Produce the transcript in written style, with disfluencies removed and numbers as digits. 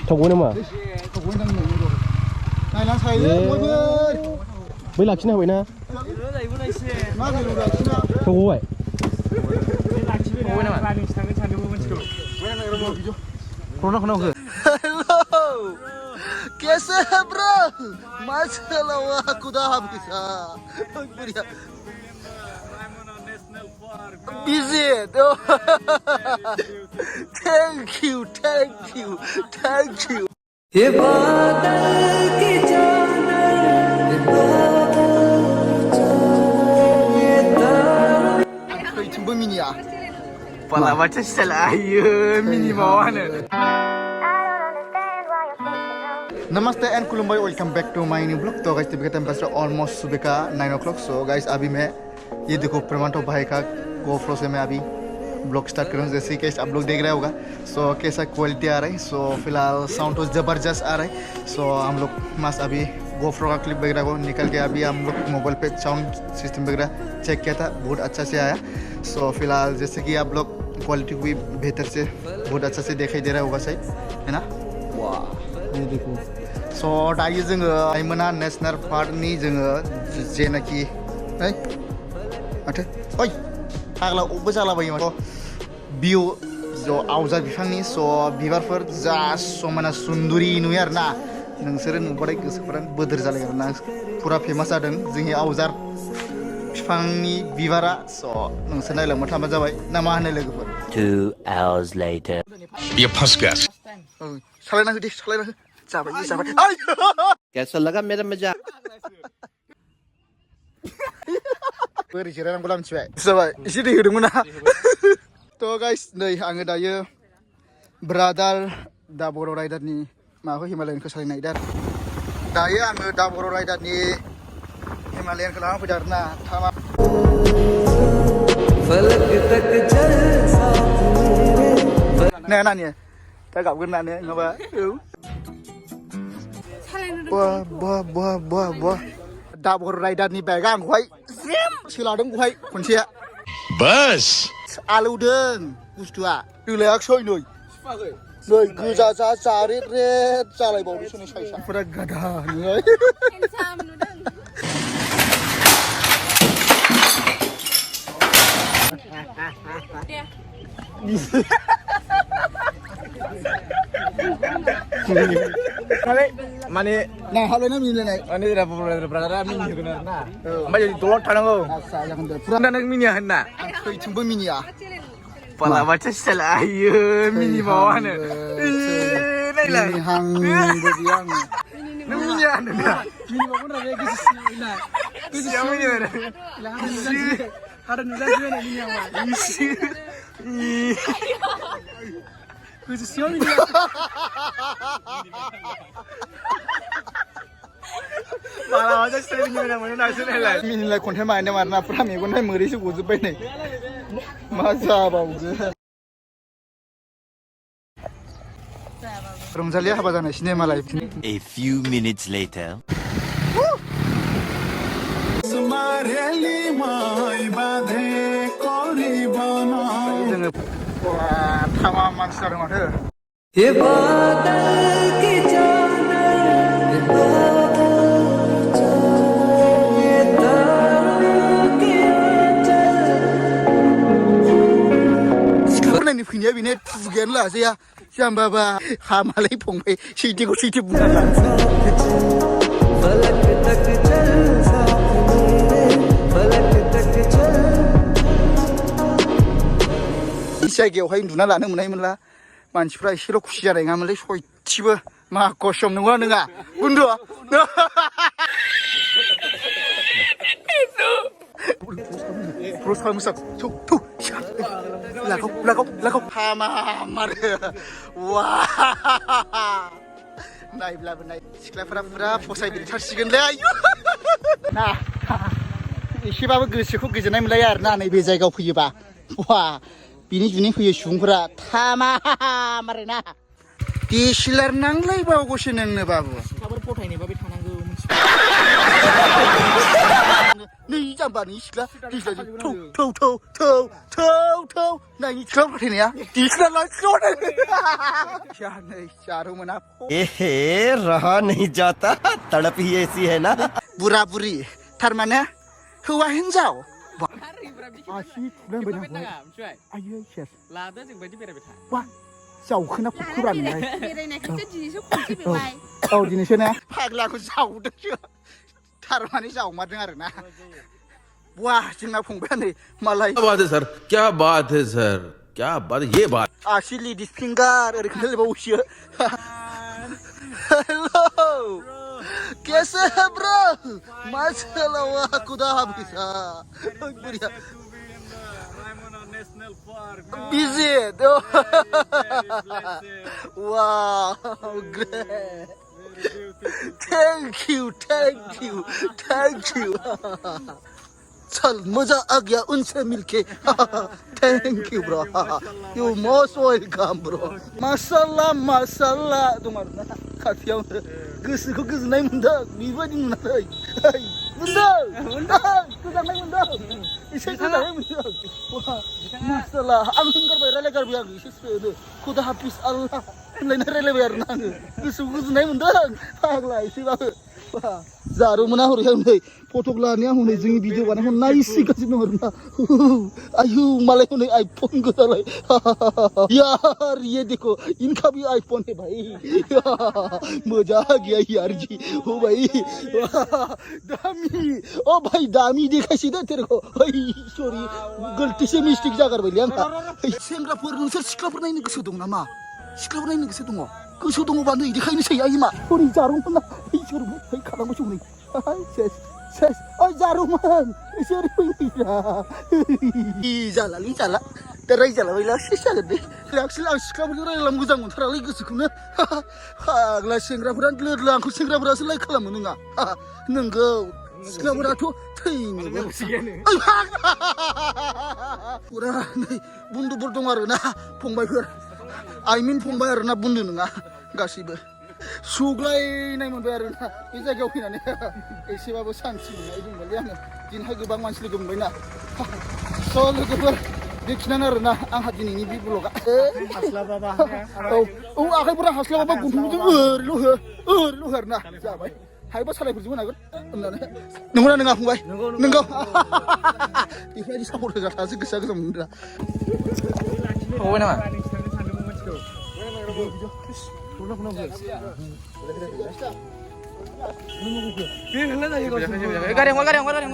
थगौ नामा नायलां सायो बयबो बै लाखिनो हाबायना थगौबाय हेलो कैसे है ब्रो माशाल्लाह खुदा हाफिज़ बढ़िया visit thank you ये बादल की खैथिंबो मिनिया Pala baca salah ayo mini bawahan. Namaste and Kulumbai, welcome back to my new vlog. तो guys तभी का टाइम बस almost सुबह का 9 o'clock. So guys अभी मैं ये देखो प्रमाणो भाई का GoPro से मैं अभी ब्लॉग स्टार्ट कर रहा हूँ. जैसे कि आप लोग देख रहे होगा सो कैसा क्वालिटी आ रहा है. सो फिलहाल साउंड तो ज़बरदस्त आ रहा है. सो हम लोग मस्त अभी GoPro का क्लिप वगैरह को निकल के अभी हम लोग मोबाइल पे साउंड सिस्टम वगैरह चेक किया था. बहुत अच्छा से आया. सो फिलहाल जैसे कि आप लोग क्वालिटी भी बेहतर से बहुत अच्छा से दिखाई दे रहा होगा सही है ना. वाह ये देखो. सो दायो जोङो आइमोना नेशनल पार्कनि जोङो जेनाखि है माथो ओइ फाग्ला अबबो जालाबायो माथो बिउ जो आवजार बिफांनि स बिबारफोर जा समायना सुन्दुरि नुयो आरो ना. नोंसोरो नुबाथाय गोसोफोरा बोदोर जालायो आरो ना. फुरा फेमास जादों जोंनि आवजार बिफांनि बिबारा. स नोंसोर नायलांबाय थाबानो जाबाय ना मा होनो लोगोफोर. 2 hours later. You puss gas. सालायना हो दे सालायना हो जाबाय जाबाय. कैसा लगा मेरा मजाक? बोरै जिरायनांगौला मिथिबाय जाबाय एसे दै होदोंमोन ना. थ' गाइस नै आङो दायो ब्रादार दा बर' राइडारनि माबाखौ हिमालयानखौ सालायनो नागिरदों. दायो आङो दा बर' राइडारनि हिमालयानखौ लानानै फैदों आरो ना. ने नानि दा गाबगोन ना ने नङाबा बा दा बर' राइडारनि बाइकआ आंखौहाय सोलादों गहाय खनसे बस आलौदों बुस्थुआ दोलायाखसै नै गोजा जा जारेद रेद जालायबावदोंसो नै साइसा फुरा गाधा नै Mane nah halena milenai ani brother mini hoगोन आरो ना. ओमफ्राय दलद थानांगौ. आसा जागोन दे फुरा नों मिनिया होनना खैथिंबो मिनिया. Pala baca salah ayo mini bawahan. Naila hangbo diang nang minya nana. mini babon ra ge sina Siapa minya nana? ada nuda juga na minya wa Khususnya ini. Pala baca salah minya mana nasi naila. Mini lah konten main deh marna pura megon hai meri sih guzu pe nih. Masa bagus. रंजालिया हाबा जानाय cinema life. A few minutes later. जोङो थामा मानसि जादों माथो. सिख्लाफोरनि फैनाया बेनो फुगायानो लाजाया जाम्बाबा हामालाय फंबाय सैथोखौ सैथो बुंना जायगायावहाय उन्दुना लानो मोननायमोनला मानसिफ्रा एसेल' खुसि जानाय नङामोनलै सयथिबो मा कसम नङा नङा बन्धु. Terus kamu sak, tuh, lakau, hama maru, wah, naik belah naik, sekolah pura posai beritar sigen leh, nah, isi bawa gersiko gejenai mulai ar, nah, naik bezai kau punya ba, wah, bini juni punya sungkura, hama maru nah, disilar nanglai bawa goseneng ne babu. Kabar potai ne babi tananggo. नै जाम्बानि सिख्ला दैज्लां थौ नायनि सिख्ला फोथायनाया दिखलालाय सिख्ला फोथायनाया नै जारौ मोना एहे रहा नहीं जाता तड़प ही ऐसी है ना बुरा बुरि थारमाने हौवा हिनजाव आसि थुलांबाय आयै सेस लादो जों बायदि बेरायबाय था वा जावखोना फुखुरा नोंलाय बेरायनायखौसो दिनैसो खनसे बेवहाय औ दिनैसो ना फाग्लाखौ जावदोंसो थारमाने जावमारदों आरो ना वा जोंना फंबाया नै मालाय क्या बात है सर क्या बात है सर क्या बात है ये बात आसि लेडिस फिंगार ओरै खोन्थालायबावोसो हेलो कैसे है ब्रो माशाल्लाह वाह खुदा हाफिज बढ़िया visit wow great thank you चल मजा आ गया उनसे मिलके thank you bro you most welcome bro माशाल्लाह दं आरोना खाथियाव गोसोखौ गोजोननाय मोनदों बेबायदि नुनानै मोनदों गोजोननाय मोनदों एसे गोजोननाय मोनदों माशाल्लाह आं होनगारबाय रायलायगारबाय आं एसे सोदो खुदा हाफिज आल्लाह होनलायना रायलायबाय आरोना आङो गोसोखौ गोजोननाय मोनदों फाग्ला एसेबाबो जारौ मोना हरै आं नै फटक लानाया हनै जोंनि भिडिअ बानायखौ नायसिगासिनो दं आरोना आयु मालाय हनै आइफन गोदालाय यार ये देखो इनका भी आईफोन है भाई मजा आ गया यार जी ओ भाई दामी ओ भाई दामी देखायसै दे तेरे को सॉरी गलती से मिस्टेक जागारबायलै आंहा सेंग्राफोर नोंसोर सिख्लाफोर नायनो गोसो दं नामा सिख्लाफोर नायनो गोसो दङबा नै देखायनोसै आइमा हरै जारौमोन सोरबो खालामबायसो हनै सेस ओइ जारौमोन एसे फैया जालालै जाला दा रायजालाबायला सेस जागोन दे एक्सुवेलि आं सिख्लाफोरजों रायलायला मोजां मोनथारालै गोसोखौनो फाग्ला सेंग्राफोरा लोरला आंखौ सेंग्राफोरासो लाइक खालामो नोङा नोंगौ सिख्लाफोराथ' थैनोबो फुरा नै बुन्दुफोर दं आरोना फंबायफोर आइ मिन फंबाय आरोना बुन्दु नङा गासैबो सुग्लायनाय मोनबाय आरोना बे जायगायाव फैनानै एसेबाबो सान्थि मोननाय दंबायलै आङो दिनैहाय गोबां मानसि लोगो मोनबायना स' लोगोफोर बेखिनियानो आरोना आंहा दिनैनि बे ब्लगा औ आखाइफोरा हास्लाबाबा गन्थंजों ओरैल' हो आरोना जाबाय हायोबा सालायफोरजों होनांगोन होननानै नंगौना नङा फंबाय नंगौ बेफोरबायदि सापर्ट होग्रा थासो गोसोआ गोजां मोनदों फंबाय नामा गारि